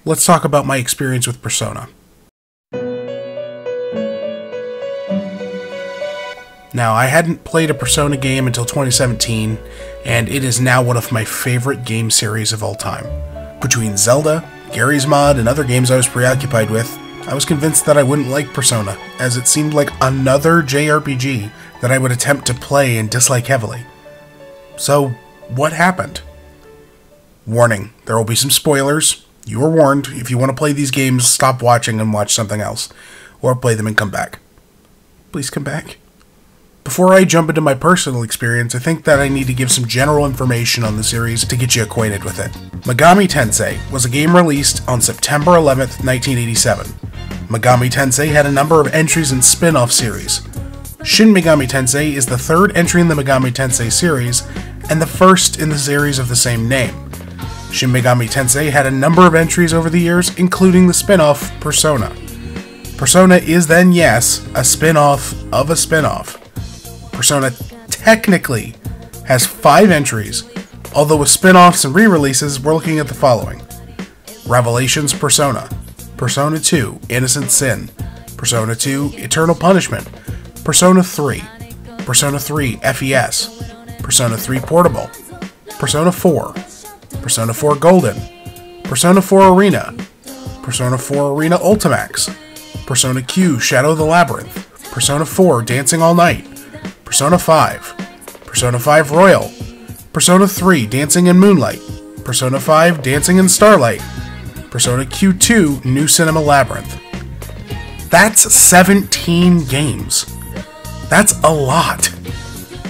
let's talk about my experience with Persona. Now, I hadn't played a Persona game until 2017, and it is now one of my favorite game series of all time. Between Zelda, Garry's Mod, and other games I was preoccupied with, I was convinced that I wouldn't like Persona, as it seemed like another JRPG that I would attempt to play and dislike heavily. So, what happened? Warning, there will be some spoilers. You are warned. If you want to play these games, stop watching and watch something else. Or play them and come back. Please come back. Before I jump into my personal experience, I think that I need to give some general information on the series to get you acquainted with it. Megami Tensei was a game released on September 11th, 1987. Megami Tensei had a number of entries in spin-off series. Shin Megami Tensei is the third entry in the Megami Tensei series, and the first in the series of the same name. Shin Megami Tensei had a number of entries over the years, including the spin-off Persona. Persona is then, yes, a spin-off of a spin-off. Persona technically has 5 entries, although with spin-offs and re-releases, we're looking at the following. Revelations Persona, Persona 2 Innocent Sin, Persona 2 Eternal Punishment, Persona 3, Persona 3 FES, Persona 3 Portable, Persona 4, Persona 4 Golden, Persona 4 Arena, Persona 4 Arena Ultimax, Persona Q Shadow of the Labyrinth, Persona 4 Dancing All Night, Persona 5, Persona 5 Royal, Persona 3 Dancing in Moonlight, Persona 5 Dancing in Starlight, Persona Q2 New Cinema Labyrinth. That's 17 games. That's a lot.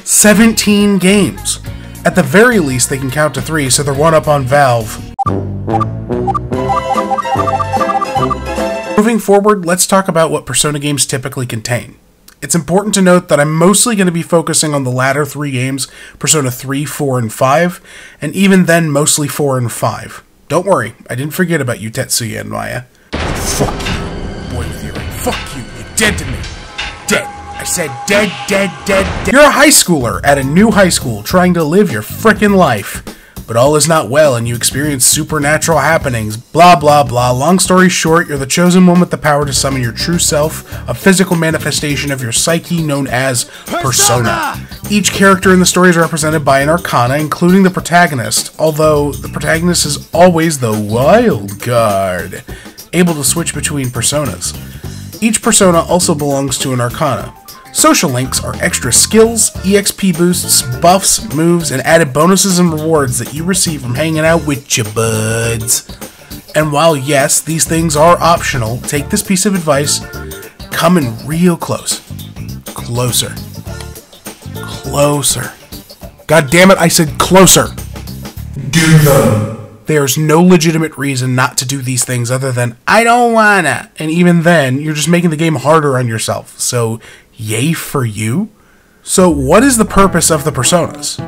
17 games. At the very least, they can count to 3, so they're one up on Valve. Moving forward, let's talk about what Persona games typically contain. It's important to note that I'm mostly going to be focusing on the latter 3 games, Persona 3, 4, and 5, and even then mostly 4 and 5. Don't worry, I didn't forget about you, Tetsuya and Maya. Fuck you, Boy Theory. Fuck you, you're dead to me. Dead. I said dead, dead, dead, dead. You're a high schooler at a new high school trying to live your frickin' life. But all is not well and you experience supernatural happenings, blah blah blah. Long story short, you're the chosen one with the power to summon your true self, a physical manifestation of your psyche known as Persona. Each character in the story is represented by an arcana, including the protagonist, although the protagonist is always the wild card, able to switch between personas. Each persona also belongs to an arcana. Social links are extra skills, EXP boosts, buffs, moves, and added bonuses and rewards that you receive from hanging out with your buds. And while yes, these things are optional, take this piece of advice, come in real close. Closer. Closer. God damn it, I said closer. Do them. There's no legitimate reason not to do these things other than, I don't wanna. And even then, you're just making the game harder on yourself. So, yay for you? So what is the purpose of the personas?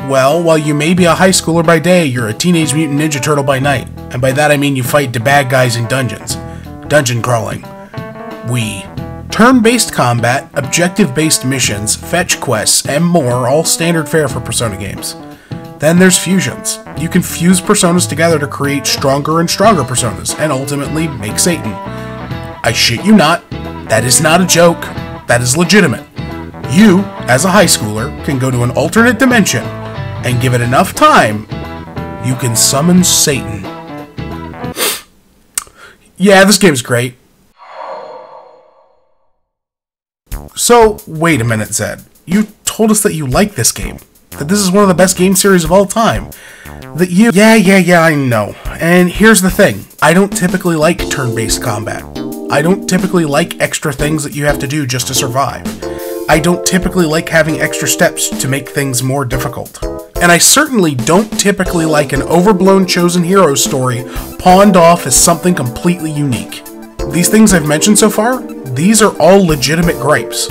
Well, while you may be a high schooler by day, you're a Teenage Mutant Ninja Turtle by night. And by that I mean you fight the bad guys in dungeons. Dungeon crawling. Turn-based combat, objective-based missions, fetch quests, and more, all standard fare for Persona games. Then there's fusions. You can fuse personas together to create stronger and stronger personas, and ultimately make Satan. I shit you not, that is not a joke. That is legitimate. You, as a high schooler, can go to an alternate dimension, and give it enough time, you can summon Satan. Yeah, this game's great. So, wait a minute, Zed. You told us that you like this game. That this is one of the best game series of all time. That you... Yeah, I know. And here's the thing. I don't typically like turn-based combat. I don't typically like extra things that you have to do just to survive. I don't typically like having extra steps to make things more difficult. And I certainly don't typically like an overblown chosen hero story pawned off as something completely unique. These things I've mentioned so far, these are all legitimate gripes.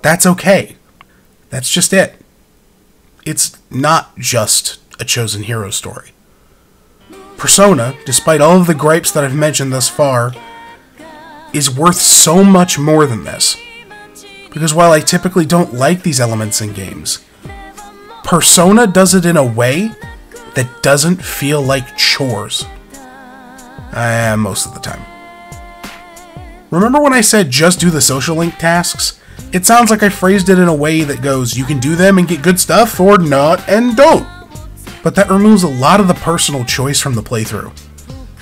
That's okay. That's just it. It's not just a chosen hero story. Persona, despite all of the gripes that I've mentioned thus far, is worth so much more than this. Because while I typically don't like these elements in games, Persona does it in a way that doesn't feel like chores. Most of the time. Remember when I said just do the social link tasks? It sounds like I phrased it in a way that goes, you can do them and get good stuff, or not and don't. But that removes a lot of the personal choice from the playthrough.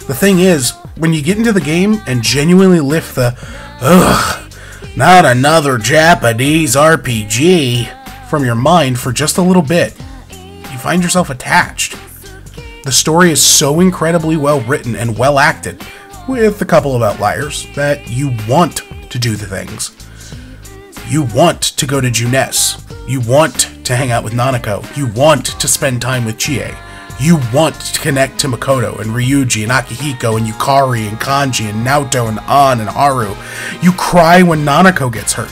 The thing is, when you get into the game and genuinely lift the, ugh, not another Japanese RPG from your mind for just a little bit, you find yourself attached. The story is so incredibly well written and well acted, with a couple of outliers, that you want to do the things. You want to go to Junes. You want to hang out with Nanako. You want to spend time with Chie. You want to connect to Makoto and Ryuji and Akihiko and Yukari and Kanji and Naoto and An and Haru. You cry when Nanako gets hurt.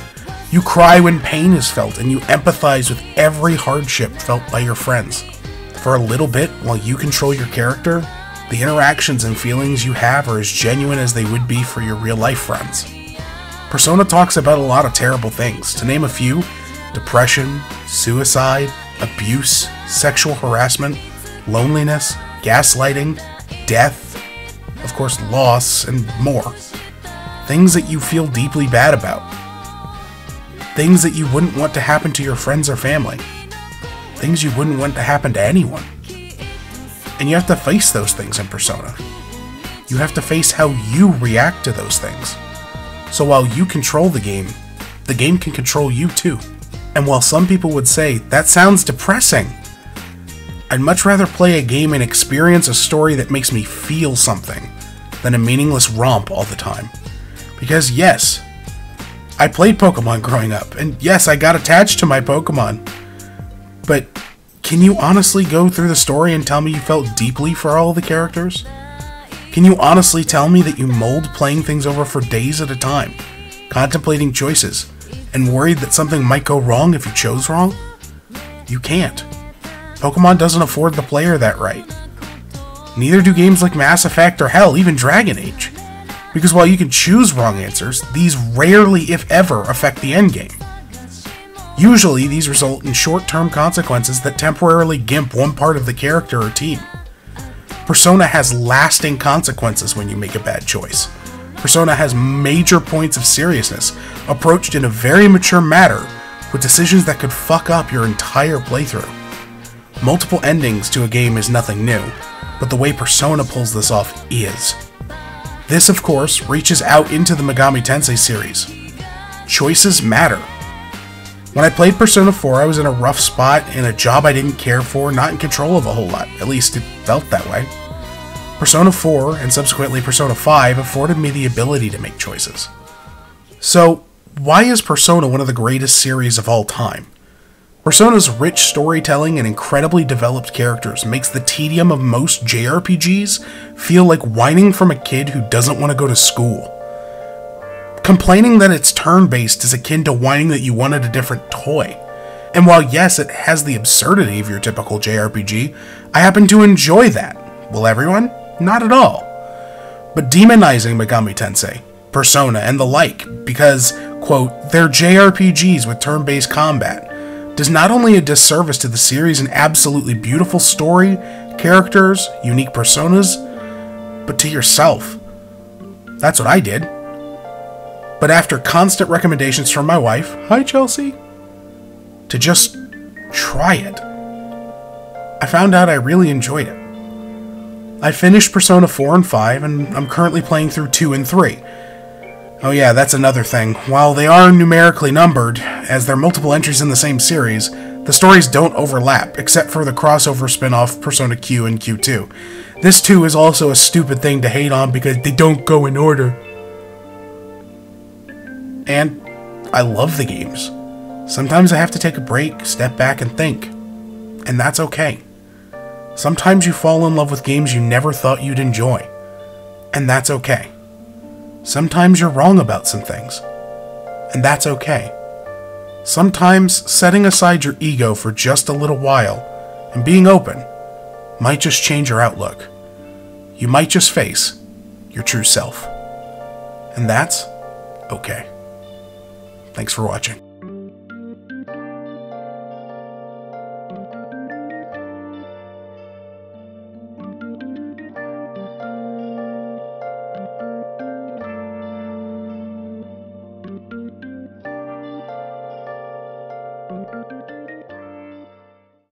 You cry when pain is felt, and you empathize with every hardship felt by your friends. For a little bit, while you control your character, the interactions and feelings you have are as genuine as they would be for your real-life friends. Persona talks about a lot of terrible things. To name a few, depression, suicide, abuse, sexual harassment, loneliness, gaslighting, death, of course loss, and more. Things that you feel deeply bad about. Things that you wouldn't want to happen to your friends or family. Things you wouldn't want to happen to anyone. And you have to face those things in Persona. You have to face how you react to those things. So while you control the game can control you too. And while some people would say, that sounds depressing, I'd much rather play a game and experience a story that makes me feel something than a meaningless romp all the time. Because yes, I played Pokemon growing up, and yes, I got attached to my Pokemon. But can you honestly go through the story and tell me you felt deeply for all the characters? Can you honestly tell me that you mulled playing things over for days at a time, contemplating choices, and worried that something might go wrong if you chose wrong? You can't. Pokemon doesn't afford the player that right. Neither do games like Mass Effect or hell, even Dragon Age. Because while you can choose wrong answers, these rarely, if ever, affect the endgame. Usually, these result in short-term consequences that temporarily gimp one part of the character or team. Persona has lasting consequences when you make a bad choice. Persona has major points of seriousness, approached in a very mature manner, with decisions that could fuck up your entire playthrough. Multiple endings to a game is nothing new, but the way Persona pulls this off is. This, of course, reaches out into the Megami Tensei series. Choices matter. When I played Persona 4, I was in a rough spot, in a job I didn't care for, not in control of a whole lot. At least it felt that way. Persona 4, and subsequently Persona 5, afforded me the ability to make choices. So, why is Persona one of the greatest series of all time? Persona's rich storytelling and incredibly developed characters makes the tedium of most JRPGs feel like whining from a kid who doesn't want to go to school. Complaining that it's turn-based is akin to whining that you wanted a different toy. And while yes, it has the absurdity of your typical JRPG, I happen to enjoy that. Will everyone? Not at all. But demonizing Megami Tensei, Persona, and the like because, quote, they're JRPGs with turn-based combat, does not only a disservice to the series an absolutely beautiful story, characters, unique personas, but to yourself. That's what I did. But after constant recommendations from my wife, hi Chelsea, to just try it, I found out I really enjoyed it. I finished Persona 4 and 5, and I'm currently playing through 2 and 3. Oh yeah, that's another thing. While they are numerically numbered, as they're multiple entries in the same series, the stories don't overlap, except for the crossover spin-off Persona Q and Q2. This too is also a stupid thing to hate on because they don't go in order. And I love the games. Sometimes I have to take a break, step back, and think. And that's okay. Sometimes you fall in love with games you never thought you'd enjoy. And that's okay. Sometimes you're wrong about some things. And that's okay. Sometimes setting aside your ego for just a little while and being open might just change your outlook. You might just face your true self. And that's okay. Thanks for watching.